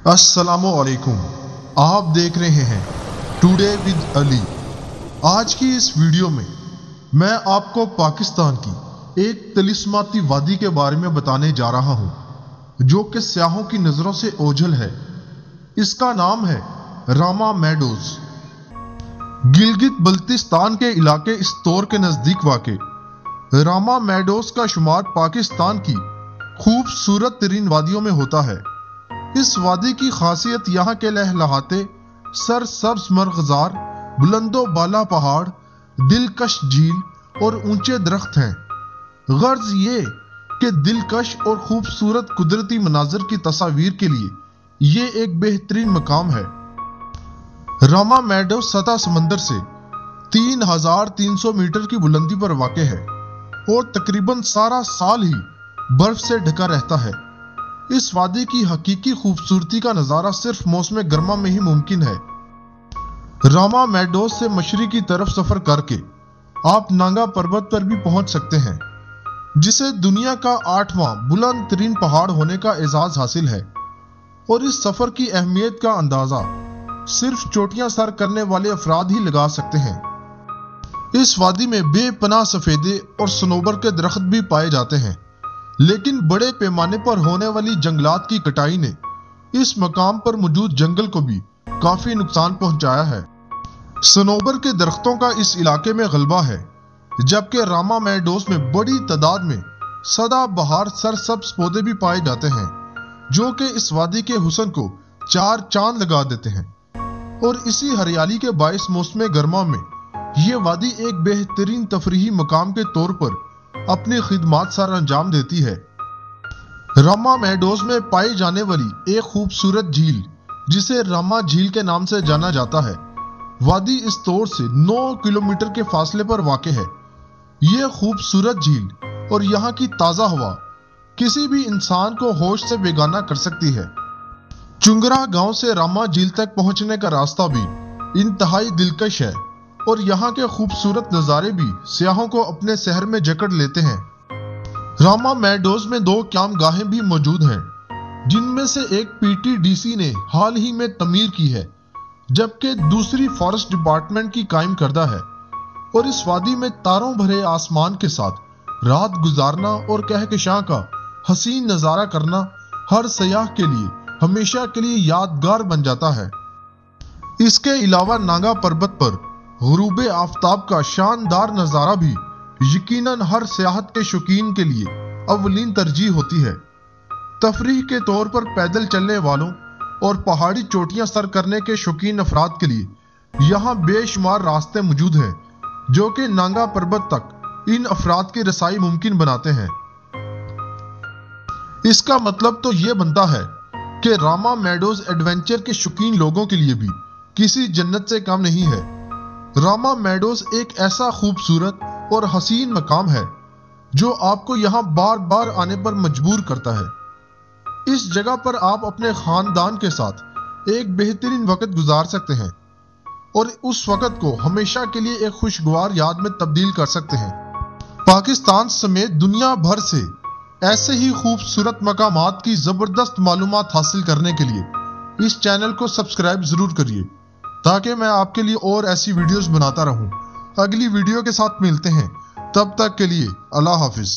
अस्सलामु अलैकुम। आप देख रहे हैं टुडे विद अली। आज की इस वीडियो में मैं आपको पाकिस्तान की एक तिलिस्माती वादी के बारे में बताने जा रहा हूं जो कि सयाहों की नज़रों से ओझल है। इसका नाम है रामा मेडोज। गिलगित बल्तिस्तान के इलाके इस्तोर के नज़दीक वाक़े रामा मेडोज का शुमार पाकिस्तान की खूबसूरत तरीन वादियों में होता है। इस वादी की खासियत यहाँ के लहलहाते सरसब्ज मरग़ज़ार, बुलंदो बाला पहाड़, दिलकश झील और ऊंचे दरख्त हैं। गर्ज ये कि दिलकश और खूबसूरत कुदरती मनाज़र की तस्वीर के लिए ये एक बेहतरीन मकाम है। रामा मेडोज सतह समंदर से 3300 मीटर की बुलंदी पर वाक़ है और तकरीबन सारा साल ही बर्फ से ढका रहता है। इस वादी की हकीकी खूबसूरती का नज़ारा सिर्फ मौसम गर्मा में ही मुमकिन है। रामा मेडोज से मशरिक की तरफ सफ़र करके आप नांगा पर्वत पर भी पहुंच सकते हैं, जिसे दुनिया का 8वां बुलंद तरीन पहाड़ होने का एजाज़ हासिल है। और इस सफ़र की अहमियत का अंदाज़ा सिर्फ चोटियां सर करने वाले अफराद ही लगा सकते हैं। इस वादी में बेपनाह सफ़ेदे और सनोबर के दरख्त भी पाए जाते हैं, लेकिन बड़े पैमाने पर होने वाली जंगलात की कटाई ने इस मकाम पर मौजूद जंगल को भी काफी नुकसान पहुंचाया है। सनोबर के दरख्तों का इस इलाके में गलबा है, जबकि रामा मेडोज में बड़ी तादाद में सदाबहार सरसब्ज पौधे भी पाए जाते हैं, जो कि इस वादी के हुस्न को चार चांद लगा देते हैं। और इसी हरियाली के बायस मौसम गर्मा में ये वादी एक बेहतरीन तफरीही मकाम के तौर पर अपनी खिदमात सर अंजाम देती है। रामा मेडोज में पाई जाने वाली एक खूबसूरत झील, जिसे रामा झील के नाम से जाना जाता है, वादी इस्तोर से 9 किलोमीटर के फासले पर वाक़ है। यह खूबसूरत झील और यहाँ की ताज़ा हवा किसी भी इंसान को होश से बेगाना कर सकती है। चुंगरा गांव से रामा झील तक पहुंचने का रास्ता भी इंतहाई दिलकश है और यहाँ के खूबसूरत नज़ारे भी सयाहों को अपने शहर में जकड़ लेते हैं। रामा मेडोज में 2 क़यामगाहें भी मौजूद हैं, जिनमें से एक पीटीडीसी ने हाल ही में तमीर की है, जबकि दूसरी फॉरेस्ट डिपार्टमेंट की कायम करदा है। और इस वादी में तारों भरे आसमान के साथ रात गुजारना और कहकशां का हसीन नज़ारा करना हर सयाह के लिए हमेशा के लिए यादगार बन जाता है। इसके अलावा नांगा पर्वत पर गुरूबे आफ्ताब का शानदार नज़ारा भी यकीनन हर सियाहत के शौकीन के लिए अव्वलीन तरजीह होती है। तफरीह के तौर पर पैदल चलने वालों और पहाड़ी चोटियां सर करने के शौकीन अफराद के लिए यहाँ बेशुमार रास्ते मौजूद हैं, जो कि नांगा पर्वत तक इन अफराद की रसाई मुमकिन बनाते हैं। इसका मतलब तो ये बनता है कि रामा मेडोज एडवेंचर के शौकीन लोगों के लिए भी किसी जन्नत से कम नहीं है। रामा मेडोज एक ऐसा खूबसूरत और हसीन मकाम है जो आपको यहाँ बार बार आने पर मजबूर करता है। इस जगह पर आप अपने खानदान के साथ एक बेहतरीन वक्त गुजार सकते हैं और उस वक्त को हमेशा के लिए एक खुशगवार याद में तब्दील कर सकते हैं। पाकिस्तान समेत दुनिया भर से ऐसे ही खूबसूरत मकामात की जबरदस्त मालूमात हासिल करने के लिए इस चैनल को सब्सक्राइब जरूर करिए, ताकि मैं आपके लिए और ऐसी वीडियोस बनाता रहूं। अगली वीडियो के साथ मिलते हैं, तब तक के लिए अल्लाह हाफिज।